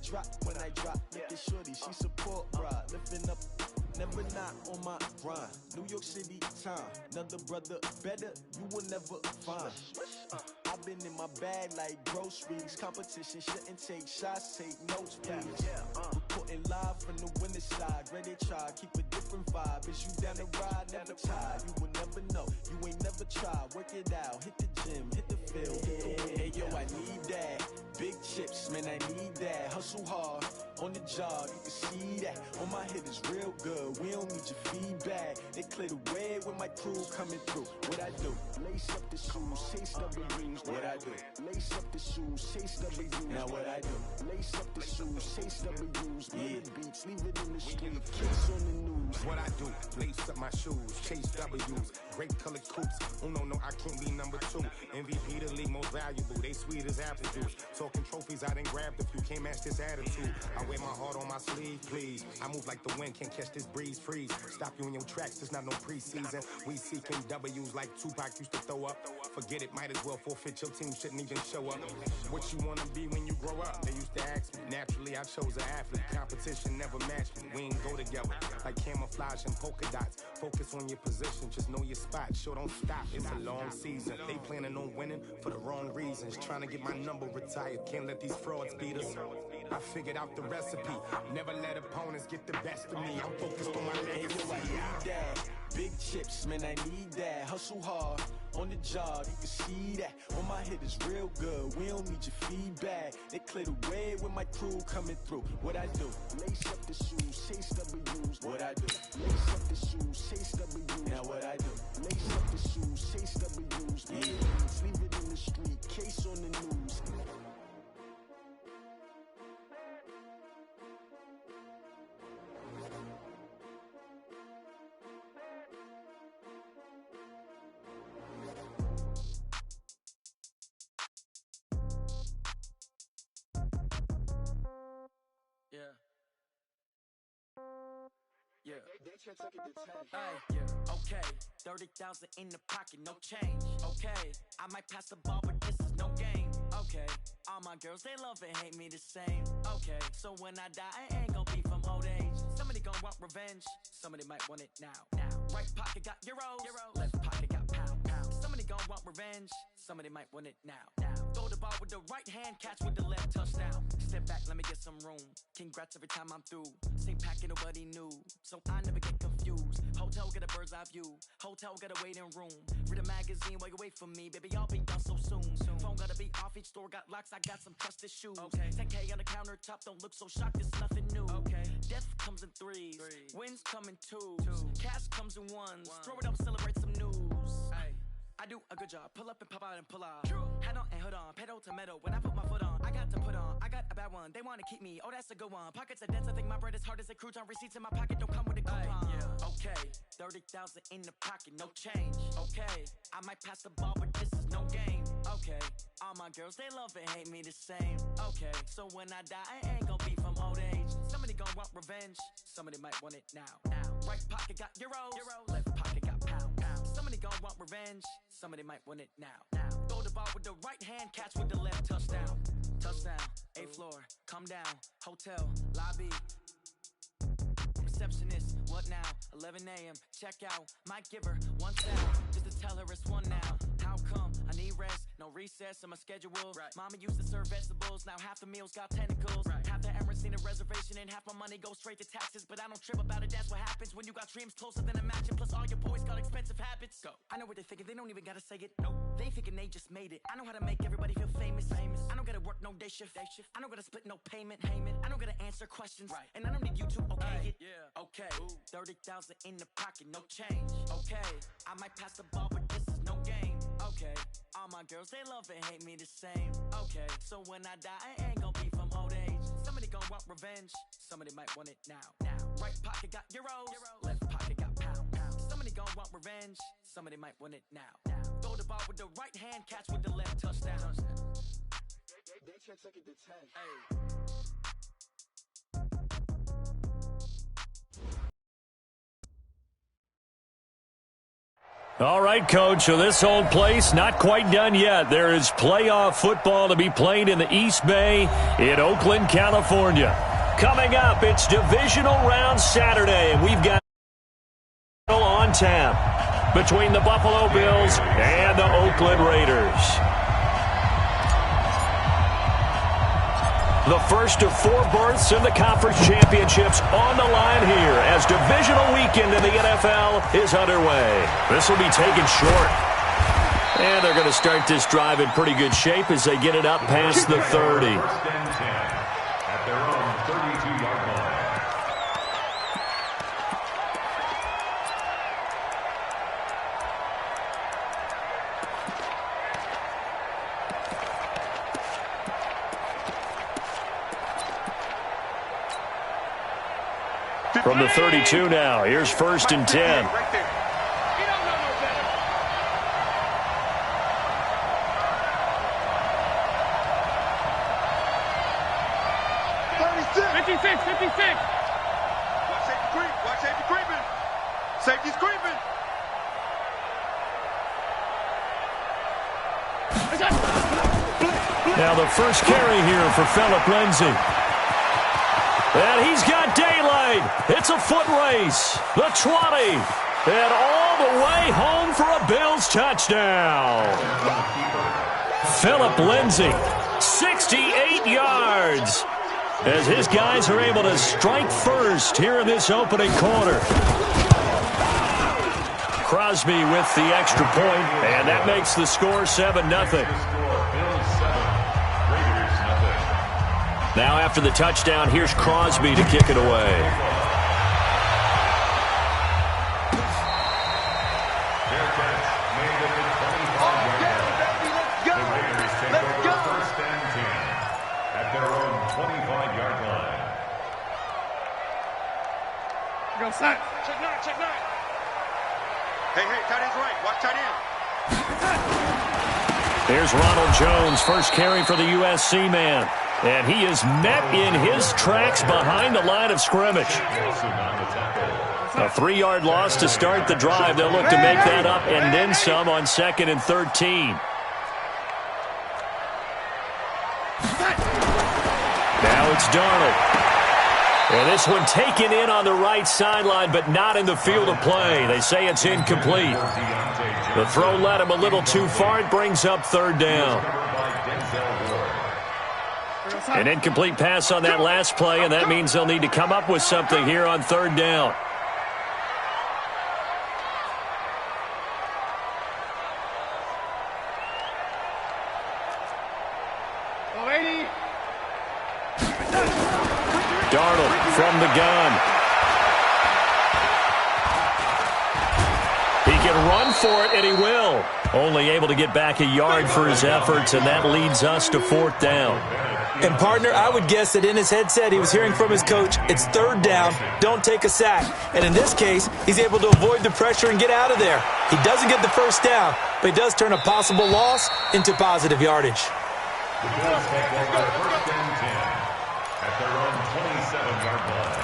drop when I drop. Look at shorty, she support bra. Lifting up, never not on my grind. New York City time, another brother better, you will never find. I've been in my bag like groceries. Competition shouldn't take shots, take notes, please. Reporting live from the winter side. Ready to try, keep a different vibe. Is you down the ride, never tired. You will never know, you ain't never tried. Work it out, hit the gym, hit the field. Hey yo, I need that. Big chips, man, I need that. Hustle hard, on the job, you can see that. On my head is real good, we don't need your feedback. They clear the way with my crew coming through. What I do? Lace up the shoes, chase W's. What I do? Lace up the shoes, chase W's. Now what I do? Lace up the shoes, chase W's. Yeah. Beats, leave it in the street, case on the news. What I do? Lace up my shoes, chase W's. Great colored coops. Oh no, I can't be number 2. MVP the league most valuable. They sweet as apple juice. Talking trophies, I done grabbed a few. Can't match this attitude. I wear my heart on my sleeve, please. I move like the wind, can't catch this breeze. Freeze. Stop you in your tracks. There's not no preseason. We seeking W's like Tupac used to throw up. Forget it, might as well forfeit. Your team shouldn't even show up. What you wanna be when you grow up? They used to ask me. Naturally, I chose an athlete. Competition never matched me. We ain't go together like camouflage and polka dots. Focus on your position, just know your spot. Show don't stop. It's a long season. They planning on winning for the wrong reasons. Trying to get my number retired. Can't let these frauds beat us. I figured out the recipe. Never let opponents get the best of me. I'm focused on my legacy. I need that. Big chips, man, I need that. Hustle hard, on the job, you can see that. On my head is real good, we don't need your feedback. They clear the way with my crew coming through. What I do? Lace up the shoes, chase W's. What I do? Lace up the shoes, chase W's. Now what I do? Lace up the shoes, chase W's. Yeah. Leave it in the street, case on the news. Okay, 30,000 in the pocket, no change. Okay, I might pass the ball, but this is no game. Okay, all my girls, they love and hate me the same. Okay, so when I die, I ain't gon' be from old age. Somebody gon' want revenge, somebody might want it now. Right pocket got euros, left pocket got pound. Somebody gon' want revenge, somebody might want it now. Throw the ball with the right hand, catch with the left, touchdown. Step back, let me get some room. Congrats every time I'm through. Same packet, nobody knew, so I never get confused. Hotel get a bird's eye view, hotel get a waiting room. Read a magazine while you wait for me, baby, I'll be done so soon. Phone gotta be off, each store got locks, I got some trusted shoes. 10K on the countertop, don't look so shocked, it's nothing new. Death comes in threes, wins come in twos, cash comes in ones. Throw it up, celebrate some news. I do a good job, pull up and pop out and pull off. Head on and hood on, pedal to metal. When I put my foot on, I got to put on. I got a bad one, they wanna keep me, oh that's a good one. Pockets are dense, I think my bread is hard as a crouton. Receipts in my pocket don't come with a coupon. Okay, 30,000 in the pocket, no change. Okay, I might pass the ball, but this is no game. Okay, all my girls, they love and hate me the same. Okay, so when I die, I ain't gon' be from old age. Somebody gon' want revenge, somebody might want it now. Right pocket got euros, left pocket got pound. Somebody gon' want revenge, somebody might want it now. Throw the ball with the right hand, catch with the left, touchdown. Touchdown, 8th floor, come down, hotel, lobby. Receptionist, what now? 11 a.m., check out. Might give her one sound, just to tell her it's one now. How come? I need rest, no recess in my schedule. Mama used to serve vegetables, now half the meals got tentacles. Half the Emirates need a reservation and half my money goes straight to taxes. But I don't trip about it, that's what happens when you got dreams closer than a mansion. Plus all your boys got expensive habits. Go. I know what they're thinking, they don't even gotta say it. Nope. They thinking they just made it. I know how to make everybody feel famous. I don't gotta work no day shift. I don't gotta split no payment. I don't gotta answer questions. And I don't need you to okay it. Okay, 30,000 in the pocket, no change. Okay, I might pass the ball, but this is no game. Okay, all my girls, they love and hate me the same. Okay, so when I die, I ain't gon' be from old age. Somebody gon' want revenge, somebody might want it now. Right pocket got euros, left pocket got pound. Somebody gon' want revenge, somebody might want it now. Throw the ball with the right hand, catch with the left, touchdown. They can't take it to 10. All right, Coach, so this old place not quite done yet. There is playoff football to be played in the East Bay in Oakland, California. Coming up, it's divisional round Saturday, and we've got on tap between the Buffalo Bills and the Oakland Raiders. The first of 4 berths in the conference championships on the line here as divisional weekend in the NFL is underway. This will be taken short. And they're going to start this drive in pretty good shape as they get it up past the 30. At their own 32-yard line. From the 32 now, here's 1st and 10. Right there. You don't know no better. 56. Watch safety creep. Watch safety creeping. Safety's creeping. Now the first carry here for Phillip Lindsay. And he's got daylight. It's a foot race. The 20. And all the way home for a Bills touchdown. Phillip Lindsay, 68 yards. As his guys are able to strike first here in this opening quarter. Crosby with the extra point, and that makes the score 7-0. Now after the touchdown, here's Crosby to kick it away. Check nine. Hey, tight end's right. Watch tight end. Here's Ronald Jones, first carry for the USC man. And he is met in his tracks behind the line of scrimmage. A 3-yard loss to start the drive. They'll look to make that up and then some on 2nd and 13. Now it's Darnold. And this one taken in on the right sideline, but not in the field of play. They say it's incomplete. The throw led him a little too far. It brings up 3rd down. An incomplete pass on that last play, and that means they'll need to come up with something here on 3rd down. Darnold from the gun. He can run for it, and he will. Only able to get back a yard for his efforts, and that leads us to 4th down. And, partner, I would guess that in his headset he was hearing from his coach, it's 3rd down, don't take a sack. And in this case, he's able to avoid the pressure and get out of there. He doesn't get the 1st down, but he does turn a possible loss into positive yardage. The Bills take over 1st and 10 at their own 27-yard line.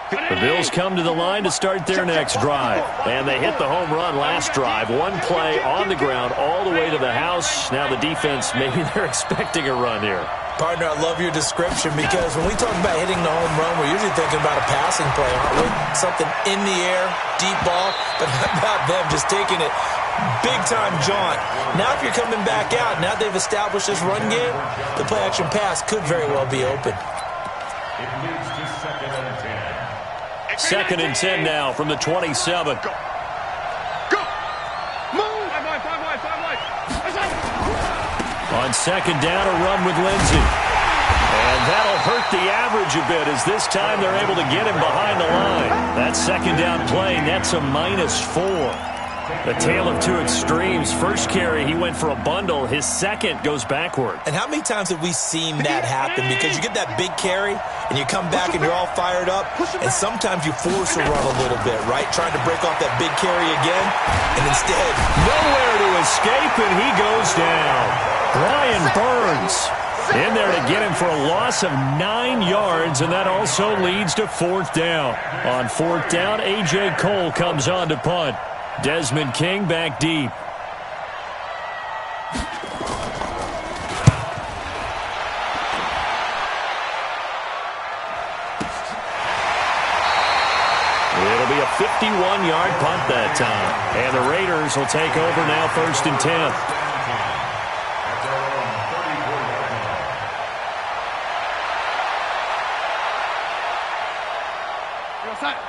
The Bills come to the line to start their next drive. And they hit the home run last drive. One play on the ground all the way to the house. Now the defense, maybe they're expecting a run here. Partner, I love your description because when we talk about hitting the home run, we're usually thinking about a passing play, aren't we? Something in the air, deep ball, but how about them just taking it big-time jaunt. Now if you're coming back out, now they've established this run game, the play-action pass could very well be open. It leads to 2nd and 10. 2nd and 10 now from the 27. Go. Move. 5 wide. On 2nd down, a run with Lindsay. And that'll hurt the average a bit as this time they're able to get him behind the line. That 2nd down play, that's a -4. A tale of two extremes. First carry, he went for a bundle. His second goes backward. And how many times have we seen that happen? Because you get that big carry, and you come back and you're all fired up, and sometimes you force a run a little bit, right? Trying to break off that big carry again, and instead, nowhere to escape, and he goes down. Brian Burns, In there to get him for a loss of 9 yards, and that also leads to 4th down. On 4th down, A.J. Cole comes on to punt. Desmond King back deep. It'll be a 51-yard punt that time. And the Raiders will take over now 1st and 10.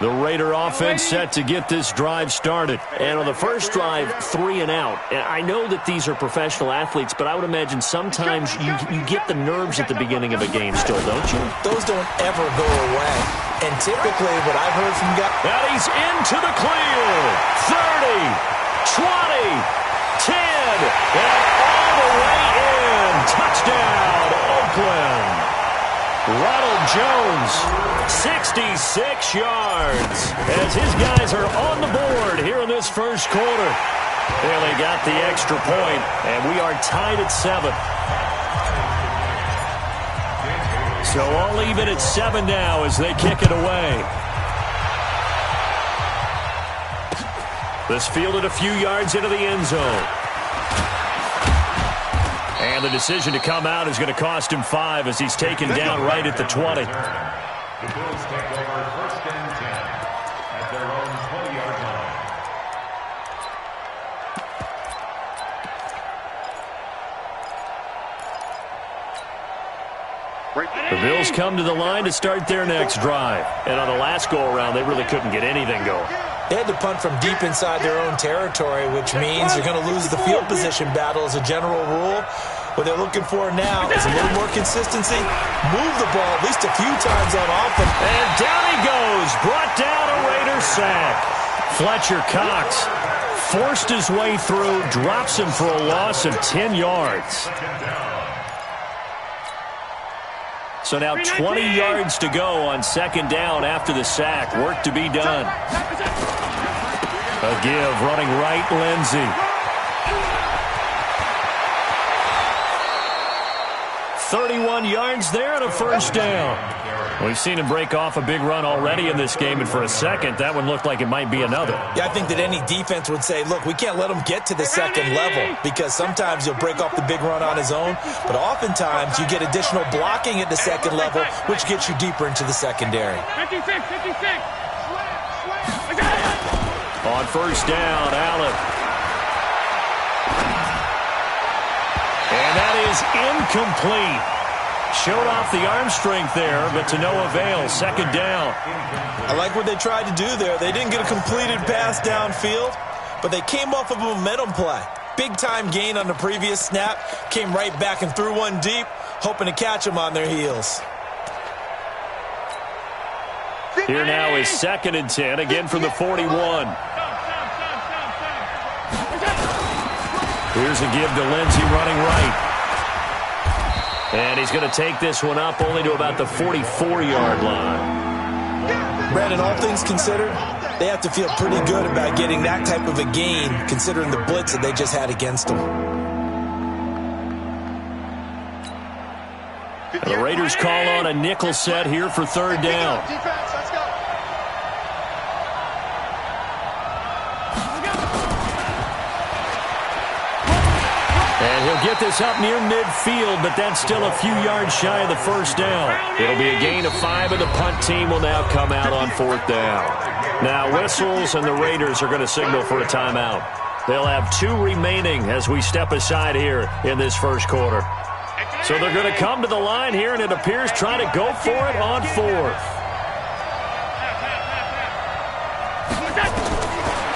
The Raider offense set to get this drive started. And on the first drive, 3 and out. And I know that these are professional athletes, but I would imagine sometimes you get the nerves at the beginning of a game still, don't you? Those don't ever go away. And typically what I've heard from guys... Now he's into the clear. 30, 20, 10, and all the way in. Touchdown, Oakland. Ronald Jones, 66 yards, as his guys are on the board here in this first quarter. There they got the extra point, and we are tied at 7. So I'll leave it at 7 now as they kick it away. This fielded a few yards into the end zone. And the decision to come out is going to cost him 5 as he's taken down right at the 20. The Bills take over 1st and 10 at their own 20-yard line. The Bills come to the line to start their next drive. And on the last go-around, they really couldn't get anything going. They had to punt from deep inside their own territory, which means they're going to lose the field position battle as a general rule. What they're looking for now is a little more consistency, move the ball at least a few times on offense. And down he goes, brought down a Raider sack. Fletcher Cox forced his way through, drops him for a loss of 10 yards. So now 20 yards to go on 2nd down after the sack. Work to be done. A give, running right, Lindsey. 31 yards there and a 1st down. We've seen him break off a big run already in this game, and for a second, that one looked like it might be another. Yeah, I think that any defense would say, look, we can't let him get to the 2nd level because sometimes he'll break off the big run on his own, but oftentimes you get additional blocking at the 2nd level, which gets you deeper into the secondary. 56. On 1st down, Allen. And that is incomplete. Showed off the arm strength there, but to no avail. 2nd down. I like what they tried to do there. They didn't get a completed pass downfield, but they came off of a momentum play. Big-time gain on the previous snap. Came right back and threw one deep, hoping to catch them on their heels. Here now is 2nd and 10, again from the 41. Here's a give to Lindsey running right. And he's going to take this one up only to about the 44-yard line. Brandon, all things considered, they have to feel pretty good about getting that type of a gain, considering the blitz that they just had against them. The Raiders call on a nickel set here for 3rd down. And he'll get this up near midfield, but that's still a few yards shy of the 1st down. It'll be a gain of 5, and the punt team will now come out on 4th down. Now whistles, and the Raiders are going to signal for a timeout. They'll have 2 remaining as we step aside here in this first quarter. So they're going to come to the line here, and it appears trying to go for it on 4th.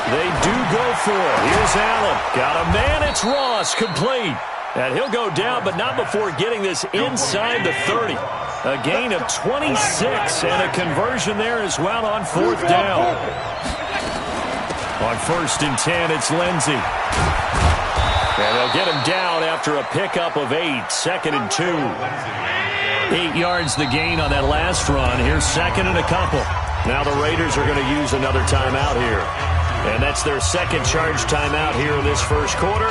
They do go for it. Here's Allen. Got a man. It's Ross. Complete. And he'll go down, but not before getting this inside the 30. A gain of 26 and a conversion there as well on 4th down. On 1st and 10, it's Lindsey. And they'll get him down after a pickup of 8. 2nd and 2. 8 yards the gain on that last run. Here's 2nd and a couple. Now the Raiders are going to use another timeout here. And that's their 2nd charge timeout here in this first quarter.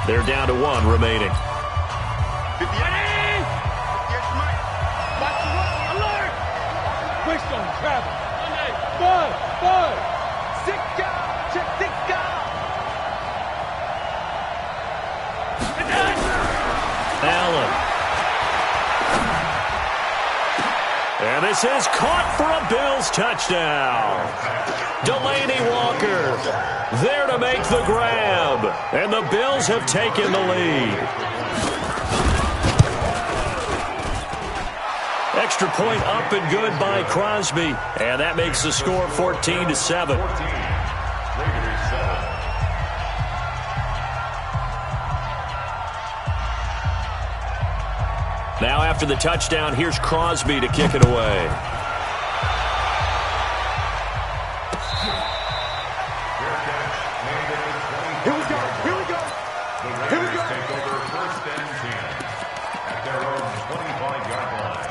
They're down to 1 remaining. This is caught for a Bills touchdown. Delaney Walker there to make the grab. And the Bills have taken the lead. Extra point up and good by Crosby. And that makes the score 14-7. Now after the touchdown, here's Crosby to kick it away. Here we go. Here we go. Here we go. Take over first and 10 at their own 25-yard line.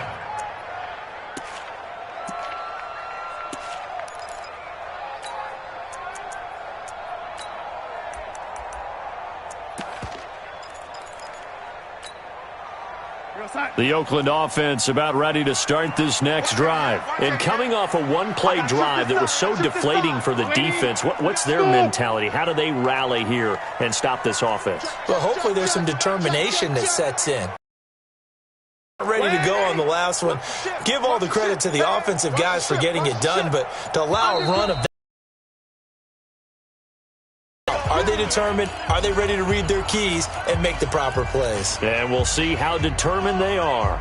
The Oakland offense about ready to start this next drive. And coming off a one-play drive that was so deflating for the defense, what's their mentality? How do they rally here and stop this offense? Well, hopefully there's some determination that sets in. Ready to go on the last one. Give all the credit to the offensive guys for getting it done, but to allow a run of that. Are they determined? Are they ready to read their keys and make the proper plays? And we'll see how determined they are.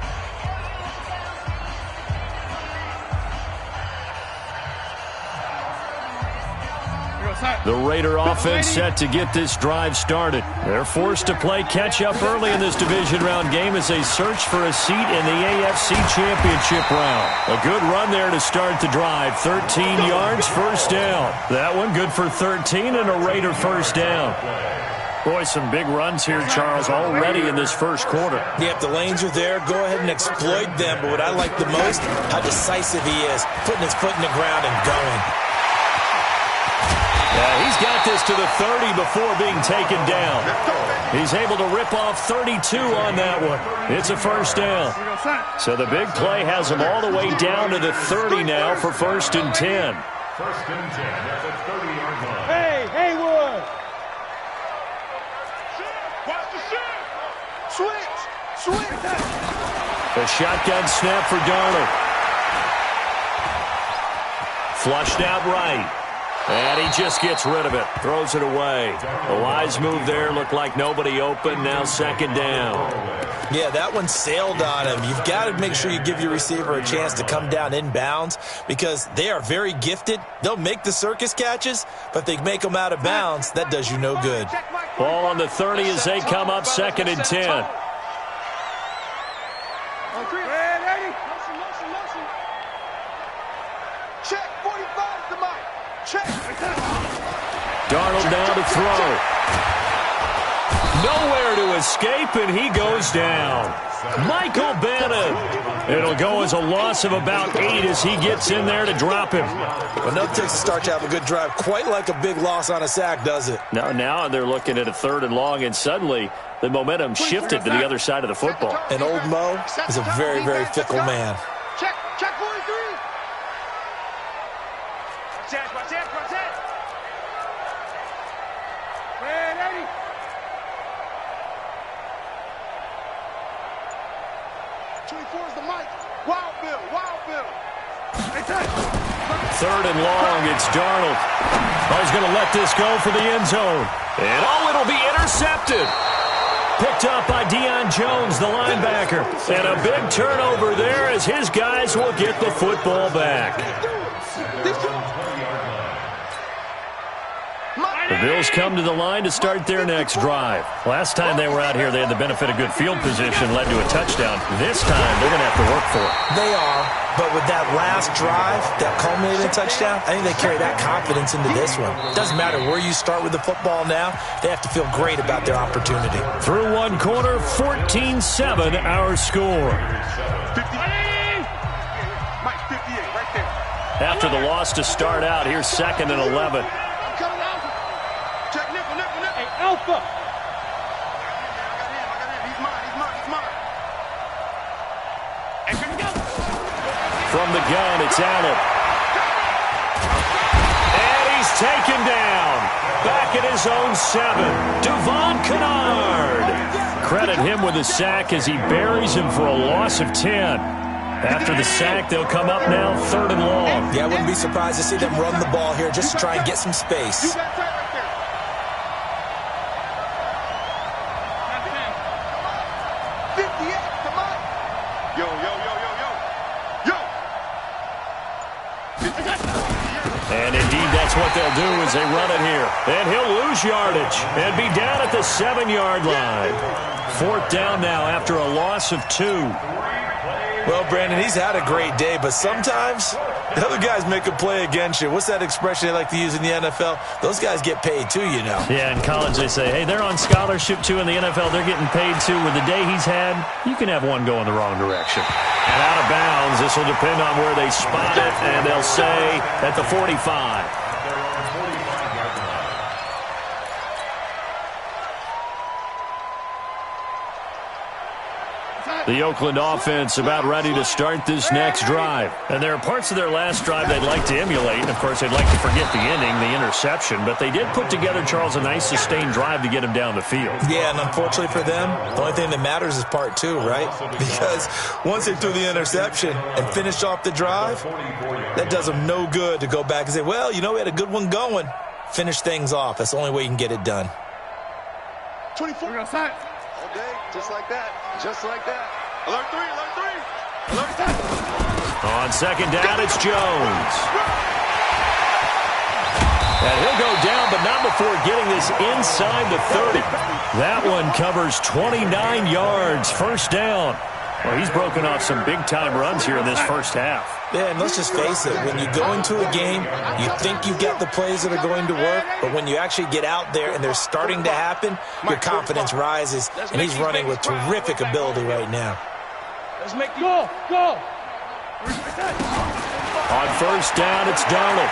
The Raider offense set to get this drive started. They're forced to play catch-up early in this division round game as they search for a seat in the AFC Championship round. A good run there to start the drive. 13 yards, first down. That one good for 13 and a Raider first down. Boy, some big runs here, Charles, already in this first quarter. Yep, the lanes are there. Go ahead and exploit them. But what I like the most, how decisive he is, putting his foot in the ground and going. Yeah, he's got this to the 30 before being taken down. He's able to rip off 32 on that one. It's a first down. So the big play has him all the way down to the 30 now for first and 10. First and 10 at the 30-yard line. Hey, Haywood! Watch the shift! Switch! Switch! A shotgun snap for Darnold. Flushed out right. And he just gets rid of it. Throws it away. A wise move there. Looked like nobody open. Now second down. Yeah, that one sailed on him. You've got to make sure you give your receiver a chance to come down inbounds because they are very gifted. They'll make the circus catches, but if they make them out of bounds, that does you no good. Ball on the 30 as they come up second and 10. Darnold now to throw. Nowhere to escape, and he goes down. Michael Bannon. It'll go as a loss of about 8 as he gets in there to drop him. Well, no takes to start to have a good drive. Quite like a big loss on a sack, does it? Now they're looking at a third and long, and suddenly the momentum shifted to the other side of the football. And old Mo is a very, very fickle man. Check 43. Watch it. Ready. 24 is the mic. Wild Bill. Third and long, it's Darnold. He's going to let this go for the end zone. And it'll be intercepted. Picked up by Deion Jones, the linebacker. And a big turnover there as his guys will get the football back. The Bills come to the line to start their next drive. Last time they were out here, they had the benefit of good field position, led to a touchdown. This time, they're going to have to work for it. They are, but with that last drive, that culminated touchdown, I think they carry that confidence into this one. Doesn't matter where you start with the football now, they have to feel great about their opportunity. Through one quarter, 14-7 our score. 58, right there. After the loss to start out, here's second and 11. Alpha! I got him. He's mine. From the gun, it's Allen. And he's taken down. Back at his own 7. Devon Kennard. Credit him with a sack as he buries him for a loss of 10. After the sack, they'll come up now 3rd and long. Yeah, I wouldn't be surprised to see them run the ball here just to try and get some space. And indeed, that's what they'll do as they run it here. And he'll lose yardage and be down at the 7-yard line. 4th down now after a loss of 2. Well, Brandon, he's had a great day, but sometimes the other guys make a play against you. What's that expression they like to use in the NFL? Those guys get paid too, you know. Yeah, in college they say, hey, they're on scholarship too. In the NFL, they're getting paid too. With the day he's had, you can have one go in the wrong direction. And out of bounds, this will depend on where they spot it, and they'll say at the 45. The Oakland offense about ready to start this next drive. And there are parts of their last drive they'd like to emulate. And, of course, they'd like to forget the ending, the interception. But they did put together, Charles, a nice sustained drive to get him down the field. Yeah, and unfortunately for them, the only thing that matters is part 2, right? Because once they threw the interception and finished off the drive, that does them no good to go back and say, well, you know, we had a good one going. Finish things off. That's the only way you can get it done. 24. All day, just like that. Just like that. Alert 3, alert 3. Alert 10. On 2nd down, it's Jones. And he'll go down, but not before getting this inside the 30. That one covers 29 yards. 1st down. Well, he's broken off some big-time runs here in this first half. Yeah, and let's just face it. When you go into a game, you think you get the plays that are going to work, but when you actually get out there and they're starting to happen, your confidence rises, and he's running with terrific ability right now. Let's make go. On 1st down, it's Darnold.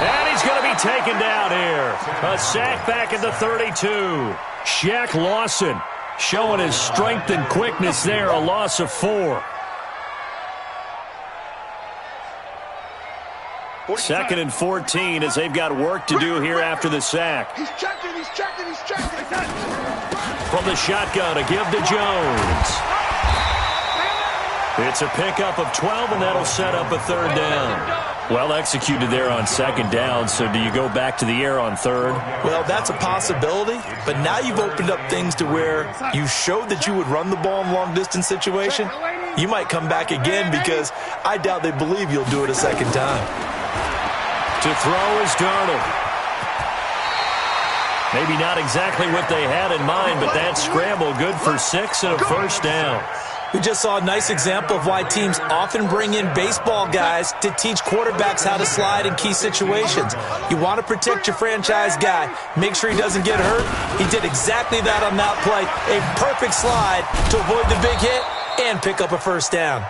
And he's going to be taken down here. A sack back at the 32. Shaq Lawson showing his strength and quickness there, a loss of 4. 2nd and 14 as they've got work to do here after the sack. He's checking. From the shotgun, a give to Jones. It's a pickup of 12, and that'll set up a 3rd down. Well executed there on 2nd down, so do you go back to the air on 3rd? Well, that's a possibility, but now you've opened up things to where you showed that you would run the ball in long-distance situation. You might come back again because I doubt they believe you'll do it a 2nd time. To throw is Darnold. Maybe not exactly what they had in mind, but that scramble good for 6 and a 1st down. We just saw a nice example of why teams often bring in baseball guys to teach quarterbacks how to slide in key situations. You want to protect your franchise guy. Make sure he doesn't get hurt. He did exactly that on that play. A perfect slide to avoid the big hit and pick up a 1st down.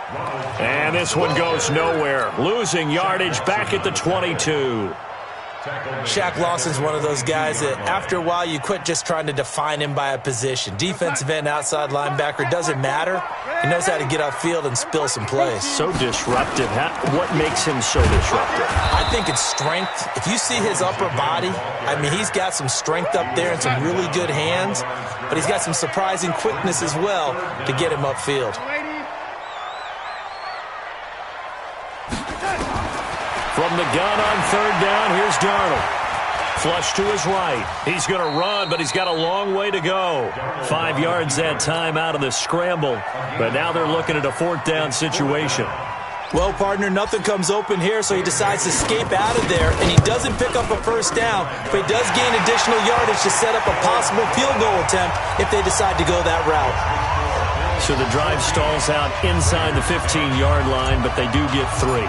And this one goes nowhere. Losing yardage back at the 22. Shaq Lawson's one of those guys that after a while you quit just trying to define him by a position. Defensive end, outside linebacker, doesn't matter. He knows how to get upfield and spill some plays. So disruptive. What makes him so disruptive? I think it's strength. If you see his upper body, I mean, he's got some strength up there and some really good hands, but he's got some surprising quickness as well to get him upfield. From the gun on 3rd down, here's Darnold. Flush to his right. He's going to run, but he's got a long way to go. 5 yards that time out of the scramble, but now they're looking at a 4th down situation. Well, partner, nothing comes open here, so he decides to escape out of there, and he doesn't pick up a 1st down, but he does gain additional yardage to set up a possible field goal attempt if they decide to go that route. So the drive stalls out inside the 15-yard line, but they do get 3.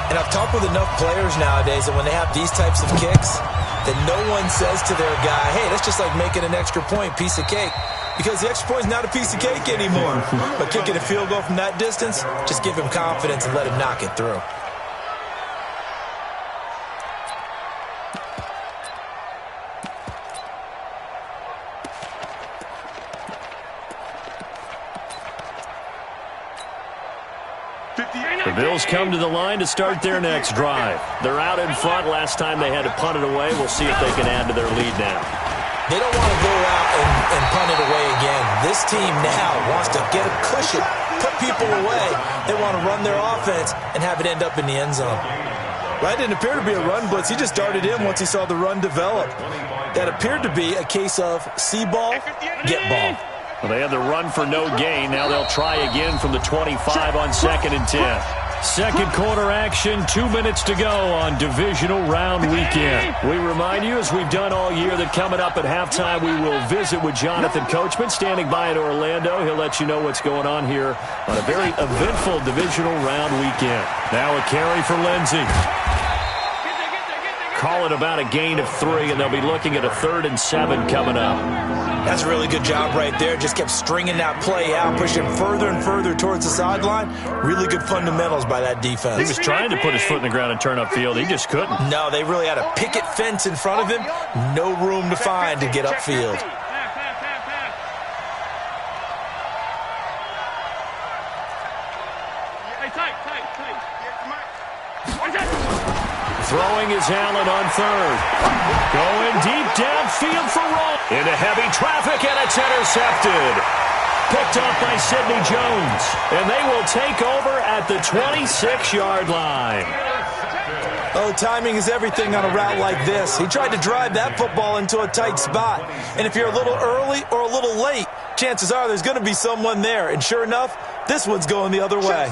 And I've talked with enough players nowadays that when they have these types of kicks, that no one says to their guy, hey, that's just like making an extra point, piece of cake. Because the extra point is not a piece of cake anymore. But kicking a field goal from that distance, just give him confidence and let him knock it through. The Bills come to the line to start their next drive. They're out in front. Last time they had to punt it away. We'll see if they can add to their lead now. They don't want to go out and punt it away again. This team now wants to get a cushion put people away. They want to run their offense and have it end up in the end zone. That didn't appear to be a run blitz. He just darted in once he saw the run develop. That appeared to be a case of see ball, get ball. Well, they had the run for no gain. Now they'll try again from the 25 on 2nd and 10. Second quarter action, 2 minutes to go on divisional round weekend. We remind you, as we've done all year, that coming up at halftime, we will visit with Jonathan Coachman, standing by in Orlando. He'll let you know what's going on here on a very eventful divisional round weekend. Now a carry for Lindsey. Call it about a gain of 3, and they'll be looking at a 3rd and 7 coming up. That's a really good job right there. Just kept stringing that play out, pushing further and further towards the sideline. Really good fundamentals by that defense. He was trying to put his foot in the ground and turn upfield. He just couldn't. No, they really had a picket fence in front of him. No room to find to get upfield. Throwing is Allen on 3rd. Going deep downfield for Roll. Into heavy traffic, and it's intercepted. Picked off by Sidney Jones. And they will take over at the 26-yard line. Oh, timing is everything on a route like this. He tried to drive that football into a tight spot. And if you're a little early or a little late, chances are there's going to be someone there. And sure enough, this one's going the other way.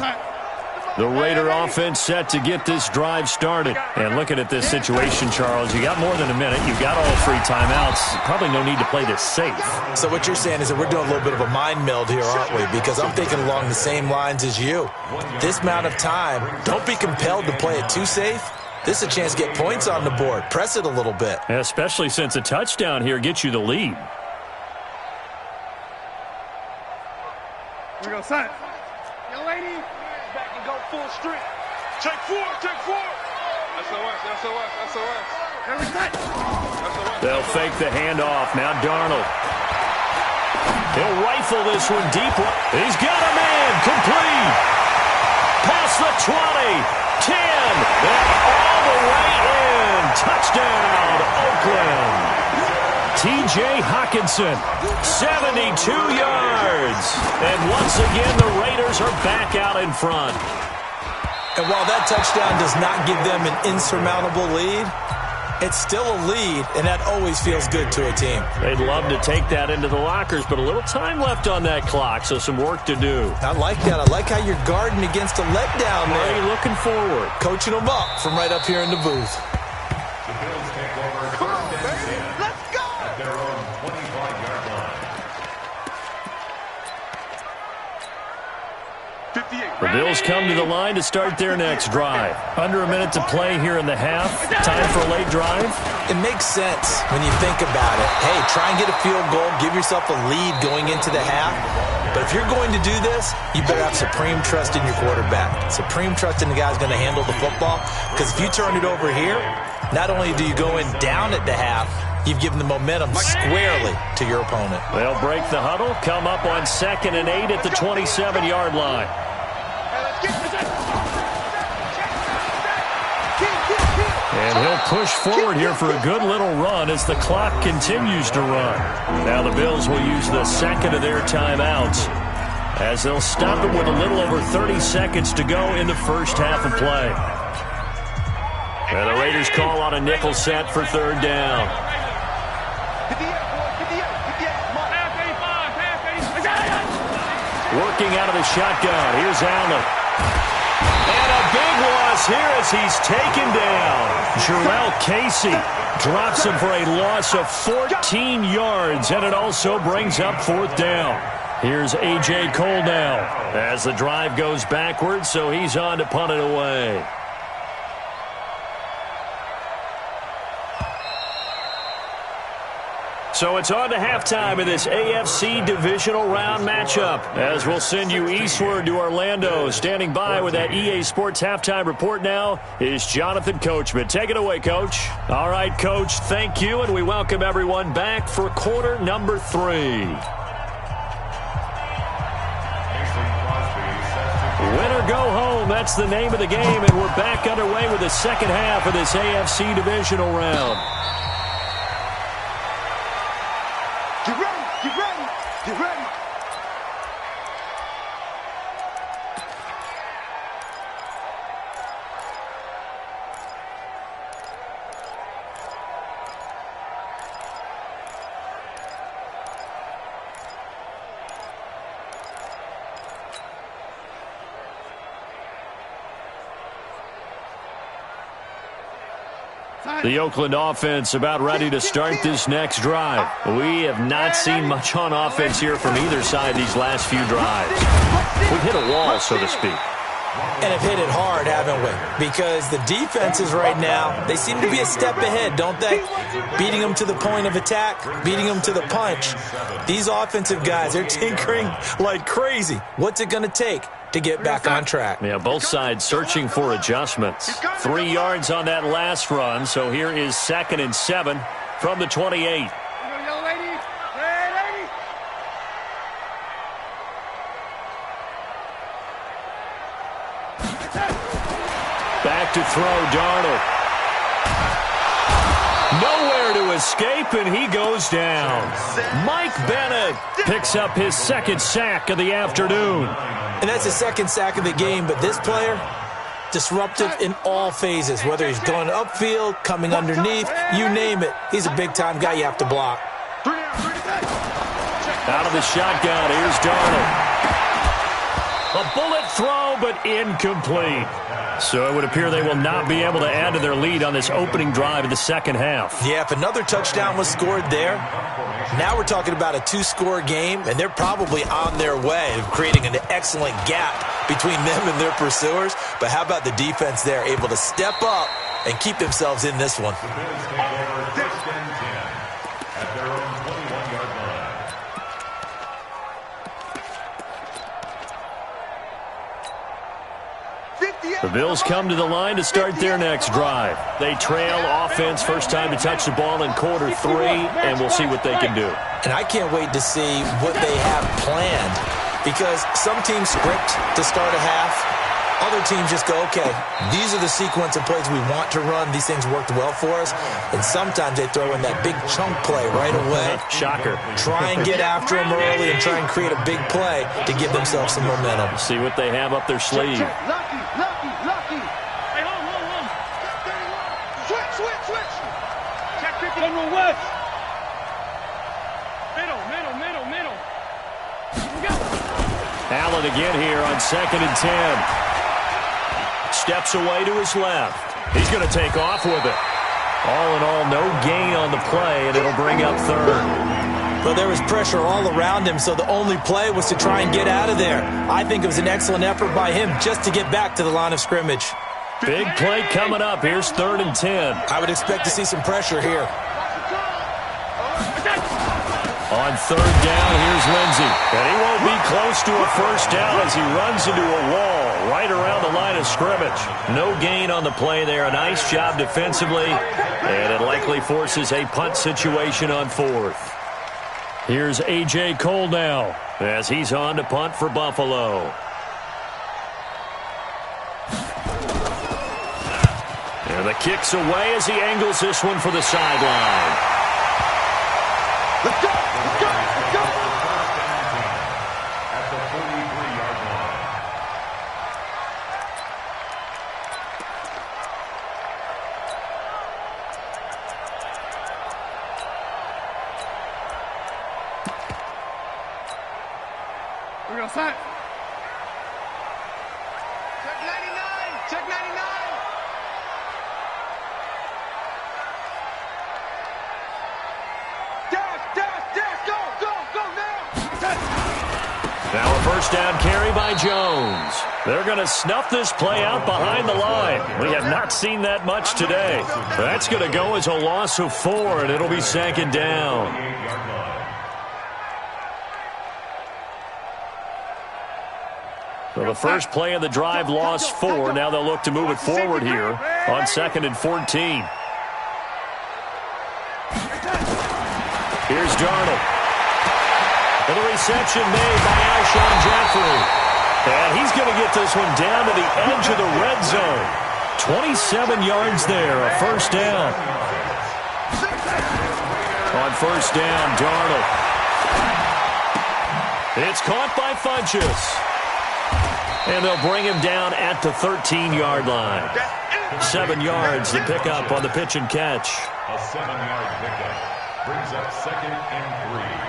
The Raider offense set to get this drive started. And looking at this situation, Charles, you got more than a minute. You've got all 3 timeouts. Probably no need to play this safe. So what you're saying is that we're doing a little bit of a mind meld here, aren't we? Because I'm thinking along the same lines as you. This amount of time, don't be compelled to play it too safe. This is a chance to get points on the board. Press it a little bit. Especially since a touchdown here gets you the lead. Here we go, son. Young lady. Back and go full strength. Take 4, take 4. SOS. Every touch. They'll fake the handoff. Now Darnold. He'll rifle this one deep. He's got a man. Complete. Past the 20. 10. And all the way in. Touchdown, Oakland. T.J. Hockenson, 72 yards. And once again, the Raiders are back out in front. And while that touchdown does not give them an insurmountable lead, it's still a lead, and that always feels good to a team. They'd love to take that into the lockers, but a little time left on that clock, so some work to do. I like that. I like how you're guarding against a letdown there. Are you looking forward? Coaching them up from right up here in the booth. The Bills take over 1st and 10 at their own 25-yard line. 58. The Bills come to the line to start their next drive. Under a minute to play here in the half. Time for a late drive. It makes sense when you think about it. Hey, try and get a field goal. Give yourself a lead going into the half. But if you're going to do this, you better have supreme trust in your quarterback. Supreme trust in the guy who's going to handle the football. Because if you turn it over here, not only do you go in down at the half, you've given the momentum squarely to your opponent. They'll break the huddle, come up on 2nd and 8 at the 27-yard line. And he'll push forward here for a good little run as the clock continues to run. Now the Bills will use the second of their timeouts as they'll stop it with a little over 30 seconds to go in the first half of play. And the Raiders call on a nickel set for 3rd down. Working out of the shotgun. Here's Allen. And a big loss here as he's taken down. Jarrell Casey drops him for a loss of 14 yards, and it also brings up 4th down. Here's A.J. Cole now as the drive goes backwards, so he's on to punt it away. So it's on to halftime in this AFC divisional round matchup as we'll send you eastward to Orlando. Standing by with that EA Sports halftime report now is Jonathan Coachman. Take it away, Coach. All right, Coach, thank you, and we welcome everyone back for quarter number 3. Win or go home, that's the name of the game, and we're back underway with the second half of this AFC divisional round. Get ready, get ready, get ready. The Oakland offense about ready to start this next drive. We have not seen much on offense here from either side these last few drives. We've hit a wall, so to speak. And have hit it hard, haven't we? Because the defenses right now, they seem to be a step ahead, don't they? Beating them to the point of attack, beating them to the punch. These offensive guys, they're tinkering like crazy. What's it going to take to get back on track? Yeah, both sides searching for adjustments. 3 yards on that last run, so here is 2nd and 7 from the 28. Back to throw, Darnold. Nowhere to escape, and he goes down. Mike Bennett picks up his 2nd sack of the afternoon. And that's his 2nd sack of the game, but this player, disruptive in all phases, whether he's going upfield, coming underneath, you name it. He's a big-time guy you have to block. Out of the shotgun, here's Darnold. A bullet throw, but incomplete. So it would appear they will not be able to add to their lead on this opening drive of the second half. Yeah, if another touchdown was scored there, now we're talking about a 2-score game, and they're probably on their way of creating an excellent gap between them and their pursuers. But how about the defense there, able to step up and keep themselves in this one? The Bills come to the line to start their next drive. They trail offense, first time to touch the ball in quarter 3, and we'll see what they can do. And I can't wait to see what they have planned, because some teams script to start a half. Other teams just go, okay, these are the sequence of plays we want to run. These things worked well for us. And sometimes they throw in that big chunk play right away. Shocker. Try and get after them early and try and create a big play to give themselves some momentum. See what they have up their sleeve. Lucky. Hey, hold. Switch. Check 50. Go west. Middle. Allen again here on 2nd and 10. Steps away to his left. He's going to take off with it. All in all, no gain on the play, and it'll bring up 3rd. Well, there was pressure all around him, so the only play was to try and get out of there. I think it was an excellent effort by him just to get back to the line of scrimmage. Big play coming up. Here's 3rd and 10. I would expect to see some pressure here. On 3rd down, here's Lindsey. And he won't be close to a first down as he runs into a wall right around the line of scrimmage. No gain on the play there. A nice job defensively, and it likely forces a punt situation on 4th. Here's A.J. Cole now as he's on to punt for Buffalo. And the kick's away as he angles this one for the sideline. Let's go! At the 43-yard line. We're going to set. Check 99. Now a first down carry by Jones. They're going to snuff this play out behind the line. We have not seen that much today. That's going to go as a loss of 4, and it'll be 2nd down. So the first play of the drive lost 4. Now they'll look to move it forward here on 2nd and 14. Here's Darnold. And the reception made by Alshon Jeffrey. And he's going to get this one down to the edge of the red zone. 27 yards there, a first down. On first down, Darnold. It's caught by Funchess. And they'll bring him down at the 13-yard line. 7 yards, the pickup on the pitch and catch. A 7-yard pickup brings up 2nd and 3.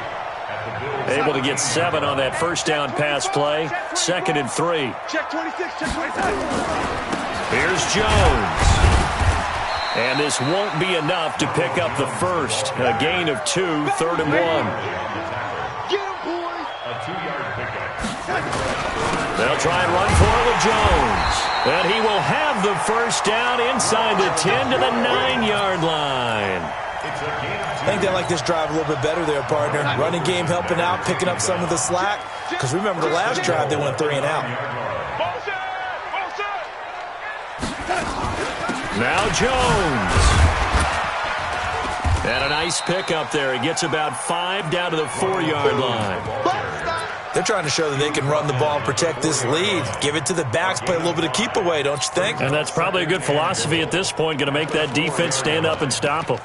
Able to get 7 on that first down pass play. 2nd and 3. Check 26. Here's Jones. And this won't be enough to pick up the first. A gain of 2, 3rd and 1. A 2-yard pickup. They'll try and run for it with Jones. And he will have the first down inside the 10 to the 9-yard line. I think they like this drive a little bit better there, partner. Running game helping out, picking up some of the slack. Because remember the last drive, they went 3 and out. Now Jones. And a nice pickup there. He gets about 5 down to the 4-yard line. They're trying to show that they can run the ball and protect this lead. Give it to the backs, play a little bit of keep away, don't you think? And that's probably a good philosophy at this point, going to make that defense stand up and stop them.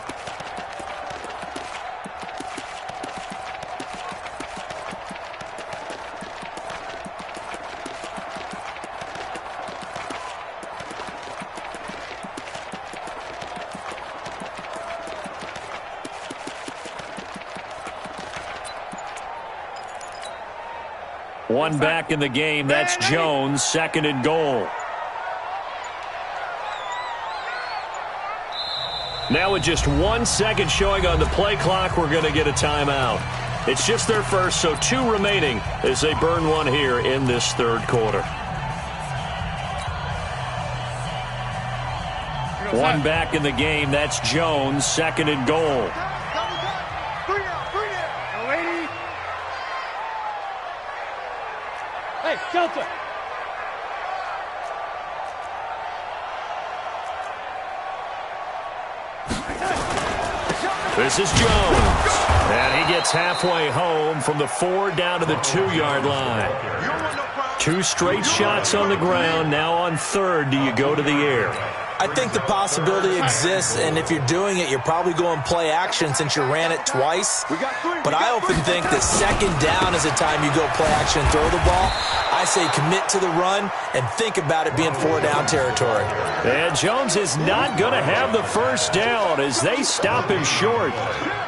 One back in the game. That's Jones, 2nd and goal. Now with just 1 second showing on the play clock, we're going to get a timeout. It's just their first, so 2 remaining as they burn one here in this 3rd quarter. One back in the game. That's Jones, 2nd and goal. Hey, Delta. This is Jones. And he gets halfway home from the 4 down to the 2-yard line. 2 straight shots on the ground. Now on 3rd, do you go to the air? I think the possibility exists, and if you're doing it, you're probably going play action since you ran it twice. But I often think that 2nd down is the time you go play action and throw the ball. I say commit to the run and think about it being 4-down territory. And Jones is not going to have the first down as they stop him short.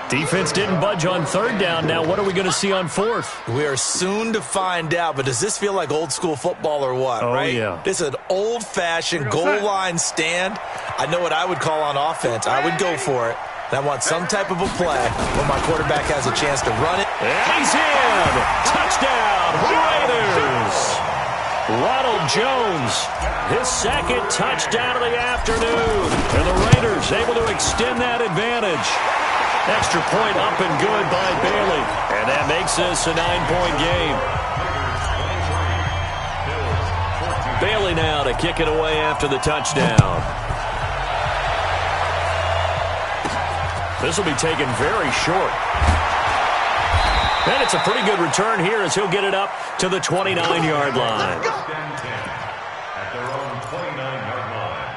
Defense didn't budge on 3rd down. Now what are we going to see on 4th? We are soon to find out, but does this feel like old school football or what, oh, right? Yeah. This is an old-fashioned goal line stand. I know what I would call on offense. I would go for it. And I want some type of a play where my quarterback has a chance to run it. And he's in! Touchdown, Raiders! Ronald Jones, his 2nd touchdown of the afternoon. And the Raiders able to extend that advantage. Extra point up and good by Bailey. And that makes this a 9-point game. Bailey now to kick it away after the touchdown. This will be taken very short. And it's a pretty good return here as he'll get it up to the 29-yard line. At their own 29-yard line.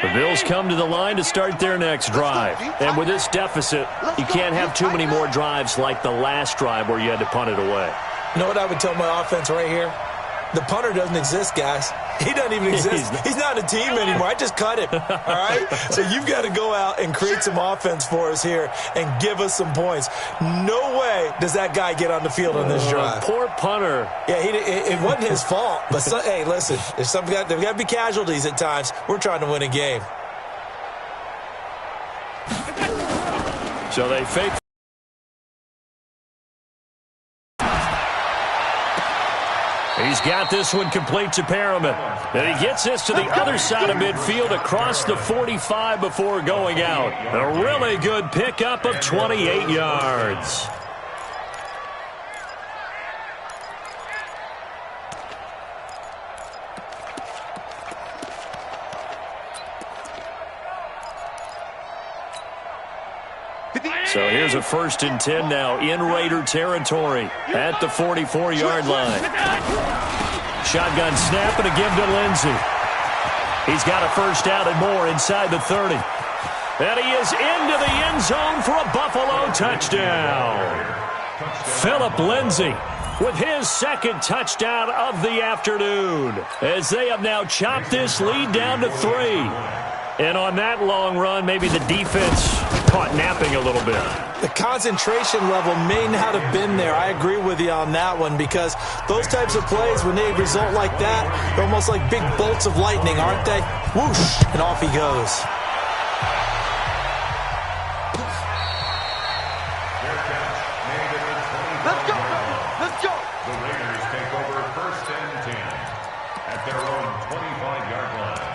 The Bills come to the line to start their next drive. And with this deficit, you can't have too many more drives like the last drive where you had to punt it away. You know what I would tell my offense right here? The punter doesn't exist, guys. He doesn't even exist. He's not a team anymore. I just cut him, all right? So you've got to go out and create some offense for us here and give us some points. No way does that guy get on the field on this drive. Poor punter. Yeah, it wasn't his fault. But, hey, listen, there's got to be casualties at times. We're trying to win a game. So they fake. He's got this one complete to Perriman. And he gets this to the other side of midfield across the 45 before going out. A really good pickup of 28 yards. So here's a 1st and 10 now in Raider territory at the 44-yard line. Shotgun snap and a give to Lindsey. He's got a first down and more inside the 30. And he is into the end zone for a Buffalo touchdown. Phillip Lindsey with his 2nd touchdown of the afternoon as they have now chopped this lead down to 3. And on that long run, maybe the defense caught napping a little bit. The concentration level may not have been there. I agree with you on that one, because those types of plays, when they result like that, they're almost like big bolts of lightning, aren't they? Whoosh, and off he goes. Let's go, let's go. The Raiders take over 1st and 10 at their own 25-yard line.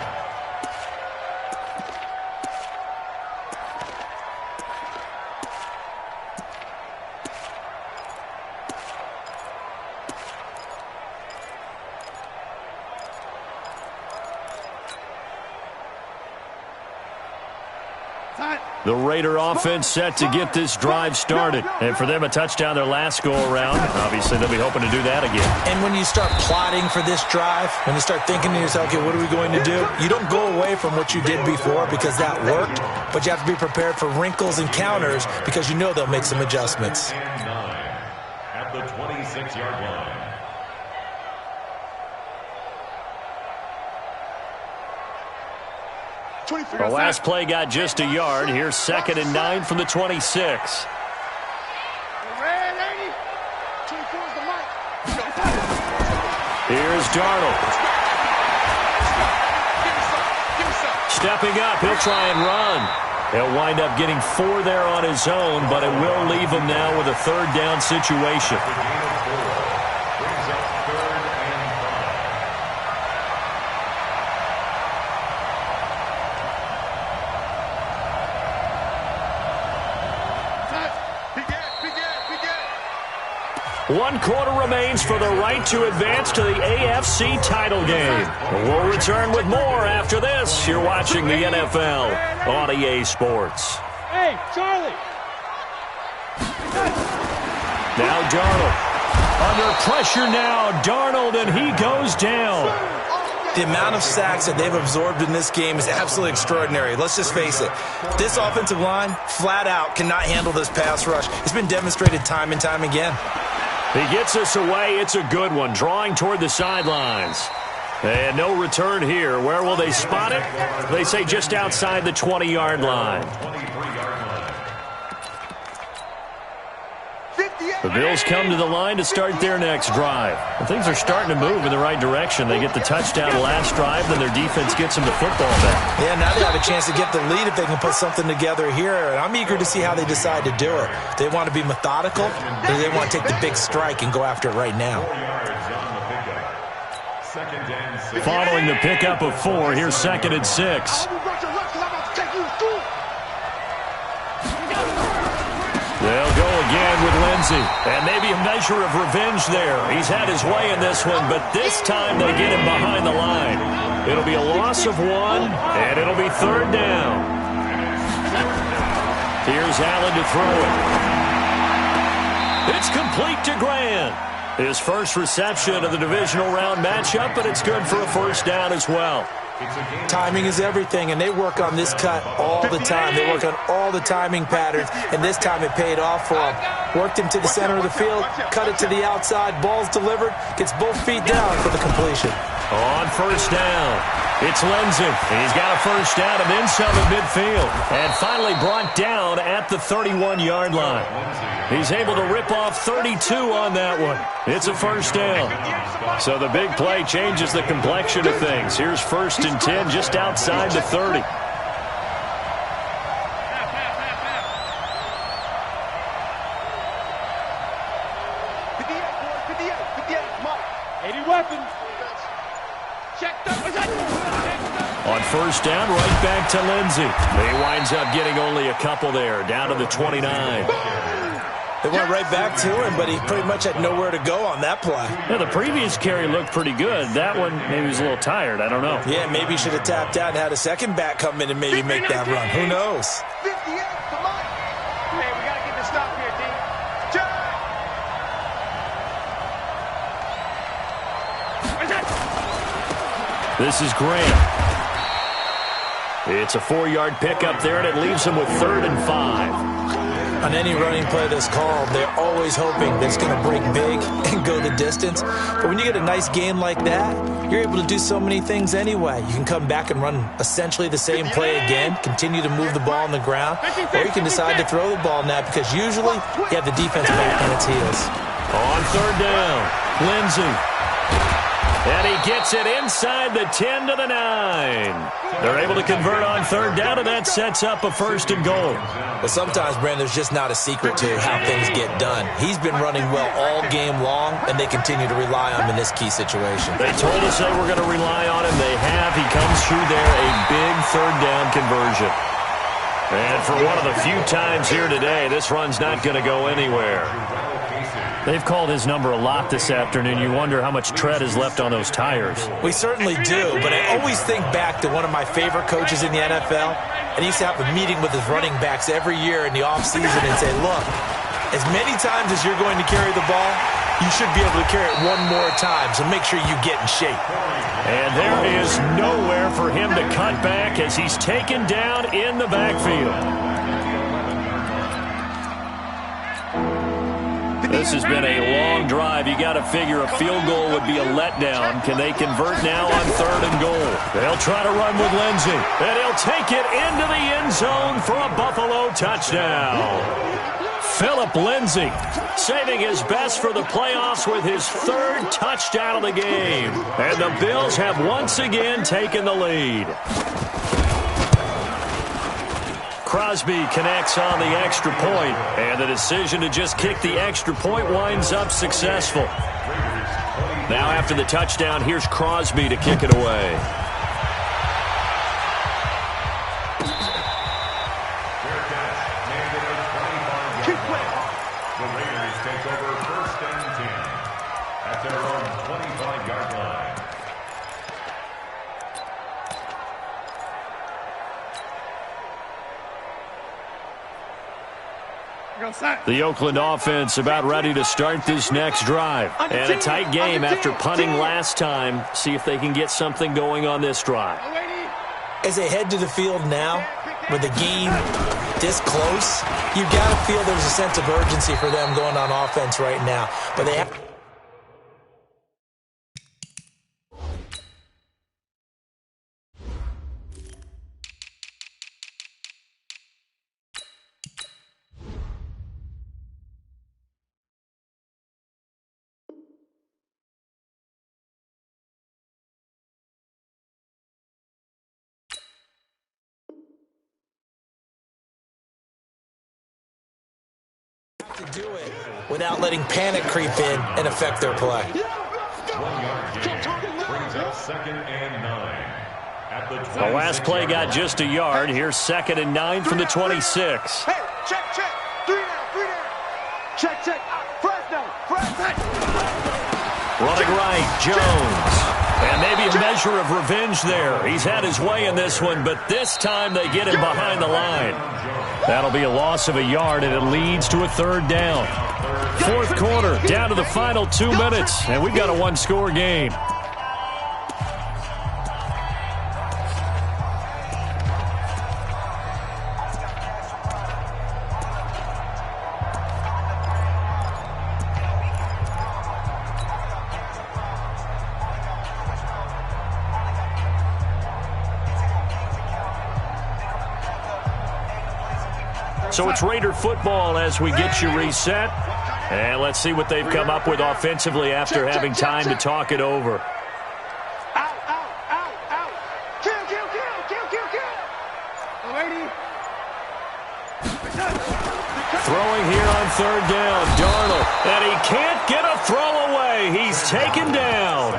The Raider offense set to get this drive started. And for them, a touchdown their last go-around. Obviously, they'll be hoping to do that again. And when you start plotting for this drive, when you start thinking to yourself, okay, what are we going to do? You don't go away from what you did before because that worked, but you have to be prepared for wrinkles and counters because you know they'll make some adjustments. And 9 at the 26-yard line. The last play got just a yard. Here's 2nd and 9 from the 26. Here's Darnold. Stepping up, he'll try and run. He'll wind up getting 4 there on his own, but it will leave him now with a 3rd down situation. One quarter remains for the right to advance to the AFC title game. We'll return with more after this. You're watching the NFL on EA Sports. Hey, Charlie. Now Darnold. Under pressure now, Darnold, and he goes down. The amount of sacks that they've absorbed in this game is absolutely extraordinary. Let's just face it. This offensive line, flat out, cannot handle this pass rush. It's been demonstrated time and time again. He gets us away. It's a good one. Drawing toward the sidelines. And no return here. Where will they spot it? They say just outside the 20-yard line. The Bills come to the line to start their next drive. And things are starting to move in the right direction. They get the touchdown last drive, then their defense gets them the football back. Yeah, now they have a chance to get the lead if they can put something together here. And I'm eager to see how they decide to do it. They want to be methodical, or they want to take the big strike and go after it right now. Following the pickup of 4, here's 2nd and 6. They'll go again with Lindsey. And maybe a measure of revenge there. He's had his way in this one, but this time they get him behind the line. It'll be a loss of 1, and it'll be 3rd down. Here's Allen to throw it. It's complete to Grant. His first reception of the divisional round matchup, but it's good for a 1st down as well. Timing is everything, and they work on this cut all the time. They work on all the timing patterns, and this time it paid off for him. Worked him to the center of the field, cut it to the outside, ball's delivered, gets both feet down for the completion. On 1st down, it's Lindsey. He's got a 1st down and then some at midfield. And finally brought down at the 31-yard line. He's able to rip off 32 on that one. It's a 1st down. So the big play changes the complexion of things. Here's 1st and 10 just outside the 30. On 1st down, right back to Lindsey. He winds up getting only a couple there, down to the 29. They went right back to him, but he pretty much had nowhere to go on that play. Yeah, the previous carry looked pretty good. That one, maybe he was a little tired. I don't know. Yeah, maybe he should have tapped out and had a second back come in and maybe make that run. Who knows? 58, come on. Hey, we got to get this stop here, D. This is Grant. It's a 4-yard pickup there, and it leaves him with 3rd and 5. On any running play that's called, they're always hoping that it's going to break big and go the distance. But when you get a nice game like that, you're able to do so many things anyway. You can come back and run essentially the same play again, continue to move the ball on the ground, or you can decide to throw the ball now because usually you have the defense back on its heels. On third down, Lindsey. And he gets it inside the 10 to the 9. They're able to convert on third down, and that sets up a 1st and goal. But sometimes, Brandon, there's just not a secret to how things get done. He's been running well all game long, and they continue to rely on him in this key situation. They told us they were going to rely on him. They have. He comes through there, a big third down conversion. And for one of the few times here today, this run's not going to go anywhere. They've called his number a lot this afternoon. You wonder how much tread is left on those tires. We certainly do, but I always think back to one of my favorite coaches in the NFL, and he used to have a meeting with his running backs every year in the offseason and say, look, as many times as you're going to carry the ball, you should be able to carry it one more time, so make sure you get in shape. And there is nowhere for him to cut back as he's taken down in the backfield. This has been a long drive. You got to figure a field goal would be a letdown. Can they convert now on 3rd and goal? They'll try to run with Lindsey, and he'll take it into the end zone for a Buffalo touchdown. Phillip Lindsey saving his best for the playoffs with his 3rd touchdown of the game. And the Bills have once again taken the lead. Crosby connects on the extra point, and the decision to just kick the extra point winds up successful. Now after the touchdown, here's Crosby to kick it away. The Raiders take over 1st and 10 at their own 25-yard line. The Oakland offense about ready to start this next drive. And a tight game after punting last time. See if they can get something going on this drive. As they head to the field now, with the game this close, you've got to feel there's a sense of urgency for them going on offense right now. But they have... to do it without letting panic creep in and affect their play. 1 yard gain brings up 2nd and 9 at the 26. The last play got just a yard. Here's 2nd and 9 from the 26. Hey, check. 3 down. Check. Fresh down. Running right, Jones. And maybe a measure of revenge there. He's had his way in this one, but this time they get him behind the line. That'll be a loss of a yard, and it leads to a 3rd down. 4th quarter, down to the final 2 minutes, and we've got a 1-score game. So it's Raider football as we get you reset. And let's see what they've come up with offensively after having time to talk it over. Out. Kill. Lady. Throwing here on 3rd down, Darnold. And he can't get a throw away. He's taken down.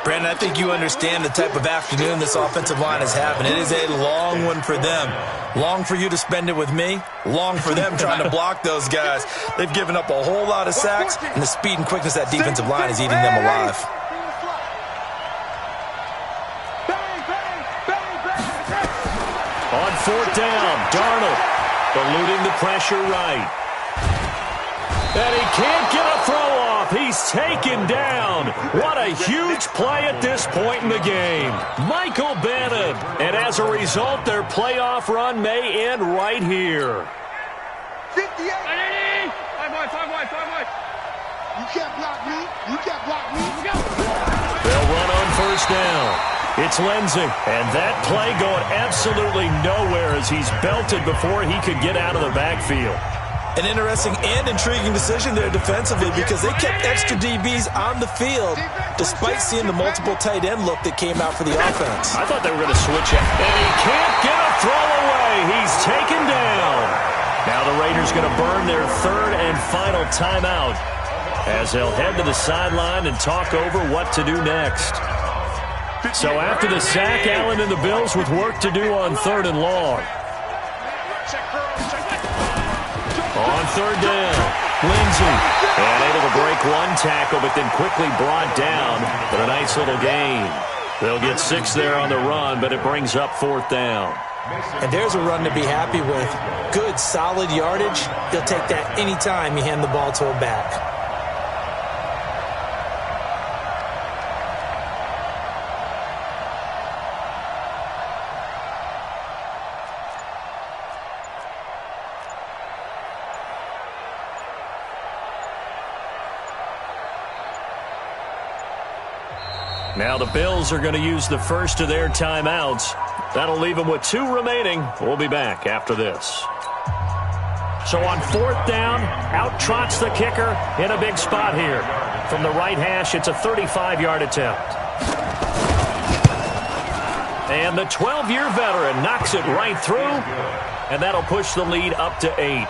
Brandon, I think you understand the type of afternoon this offensive line is having. It is a long one for them. Long for you to spend it with me. Long for them trying to block those guys. They've given up a whole lot of sacks, and the speed and quickness of that defensive line is eating them alive. On 4th down, Darnold eluding the pressure right. And he can't get a throw off. He's taken down. What a huge play at this point in the game. Michael Bennett. And as a result, their playoff run may end right here. 58. Five wide. You can't block me. They'll run on first down. It's Lindsey, and that play going absolutely nowhere as he's belted before he could get out of the backfield. An interesting and intriguing decision there defensively because they kept extra DBs on the field despite seeing the multiple tight end look that came out for the offense. I thought they were going to switch it. And he can't get a throw away. He's taken down. Now the Raiders going to burn their third and final timeout as they'll head to the sideline and talk over what to do next. So after the sack, Allen and the Bills with work to do on third and long. On third down, Lindsey, and able to break one tackle, but then quickly brought down. But a nice little gain. They'll get 6 there on the run, but it brings up fourth down. And there's a run to be happy with. Good, solid yardage. He'll take that anytime you hand the ball to a back. Now the Bills are going to use the first of their timeouts. That'll leave them with 2 remaining. We'll be back after this. So on fourth down, out trots the kicker in a big spot here. From the right hash, it's a 35-yard attempt. And the 12-year veteran knocks it right through, and that'll push the lead up to 8.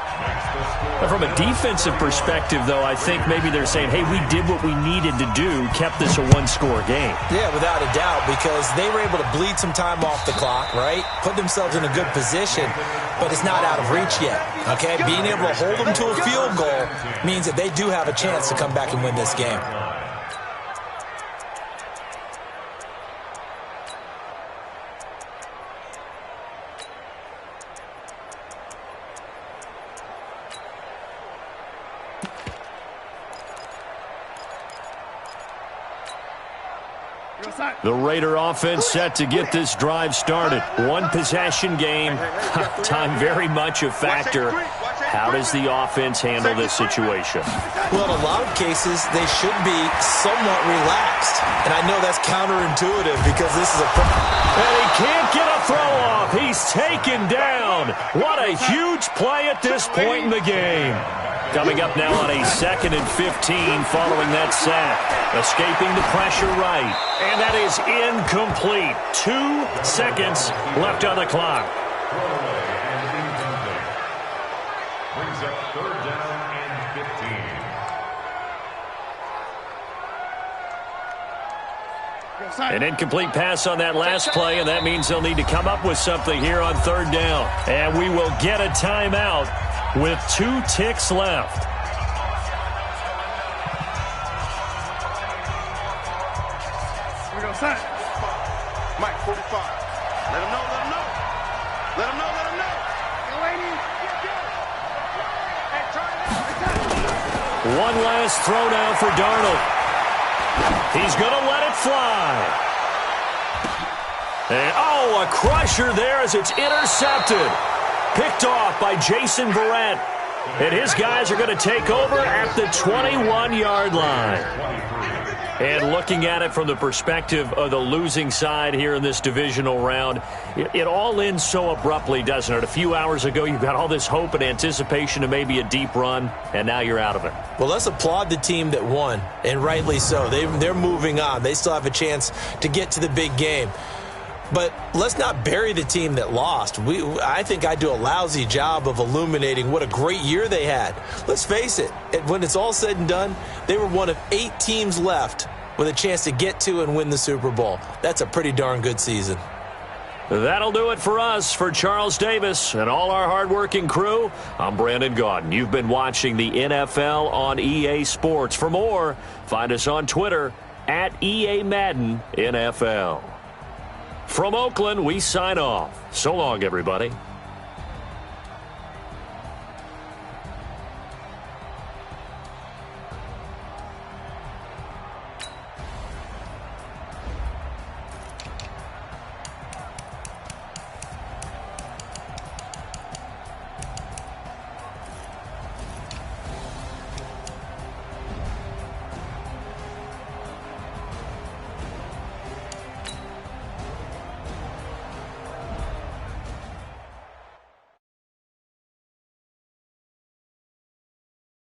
But from a defensive perspective, though, I think maybe they're saying, hey, we did what we needed to do, kept this a one-score game. Yeah, without a doubt, because they were able to bleed some time off the clock, right? Put themselves in a good position, but it's not out of reach yet, okay? Being able to hold them to a field goal means that they do have a chance to come back and win this game. The Raider offense set to get this drive started. One possession game. Time very much a factor. How does the offense handle this situation? Well, in a lot of cases, they should be somewhat relaxed. And I know that's counterintuitive because this is a... And he can't get a throw off. He's taken down. What a huge play at this point in the game. Coming up now on a 2nd and 15 following that sack. Escaping the pressure right. And that is incomplete. 2 seconds left on the clock. Brings up third down and 15. An incomplete pass on that last play, and that means they'll need to come up with something here on third down. And we will get a timeout with 2 ticks left. Here we go, son. Mike, 45. Let him know. One last throw now for Darnold. He's going to let it fly. And, a crusher there as it's intercepted. Picked off by Jason Verrett. And his guys are going to take over at the 21-yard line. And looking at it from the perspective of the losing side here in this divisional round, it all ends so abruptly, doesn't it? A few hours ago, you got all this hope and anticipation of maybe a deep run, and now you're out of it. Well, let's applaud the team that won, and rightly so. They're moving on. They still have a chance to get to the big game. But let's not bury the team that lost. I think I do a lousy job of illuminating what a great year they had. Let's face it, when it's all said and done, they were one of 8 teams left with a chance to get to and win the Super Bowl. That's a pretty darn good season. That'll do it for us. For Charles Davis and all our hardworking crew, I'm Brandon Gaudin. You've been watching the NFL on EA Sports. For more, find us on Twitter at EA Madden NFL. From Oakland, we sign off. So long, everybody.